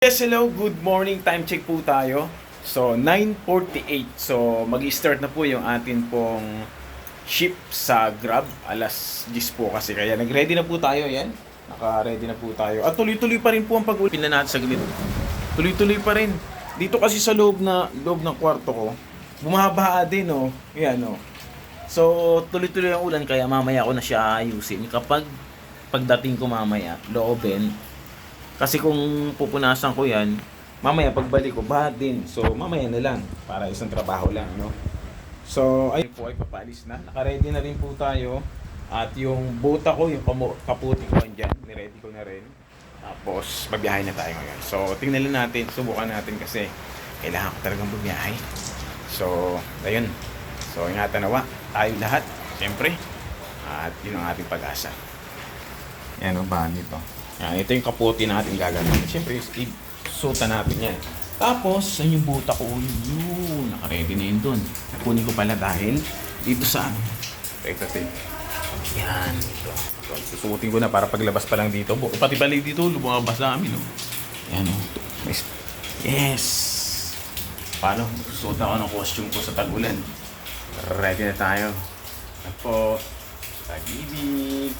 Yes, hello, good morning. Time check po tayo. So, 9:48. So, mag-start na po yung atin pong ship sa Grab. Alas 10 po kasi. Kaya nag-ready na po tayo. Yan. Naka-ready na po tayo. At tuloy-tuloy pa rin po ang pag-ulpin na natin sa gilid. Tuloy-tuloy pa rin. Dito kasi sa loob ng kwarto ko, bumabaha din, oh. Yan, oh. So, tuloy-tuloy ang ulan. Kaya mamaya ko na siya ayusin. Pagdating ko mamaya, loobin. Kasi kung pupunasan ko yan, mamaya pagbalik ko, bahat din. So, mamaya na lang. Para isang trabaho lang, no? So, ayun po ay papalis na. Naka-ready na rin po tayo. At yung bota ko, yung kaputi ko andyan, niready ko na rin. Tapos, babiyahe na tayo ngayon. So, tingnan lang natin, subukan natin kasi kailangan ko talagang bumiyahe. So, ayun. So, ingatan nawa. Tayo lahat, siyempre. At yun ang ating pag-asa. Yan o, bahan nito. Yan, ito yung kaputi natin gagawin. Siyempre, susutan natin yan. Tapos, saan yung buta ko? Yun, naka-ready na yun dun. Kunin ko pala dahil dito sa ano. Ito. Yan, ito. So, susutin ko na para paglabas pa lang dito. Pati balik dito, lumabas na kami, no? Yan, o. Yes! Paano? Susuot ako ng costume ko sa tag-ulan. Ready na tayo. At po, tag-ibig.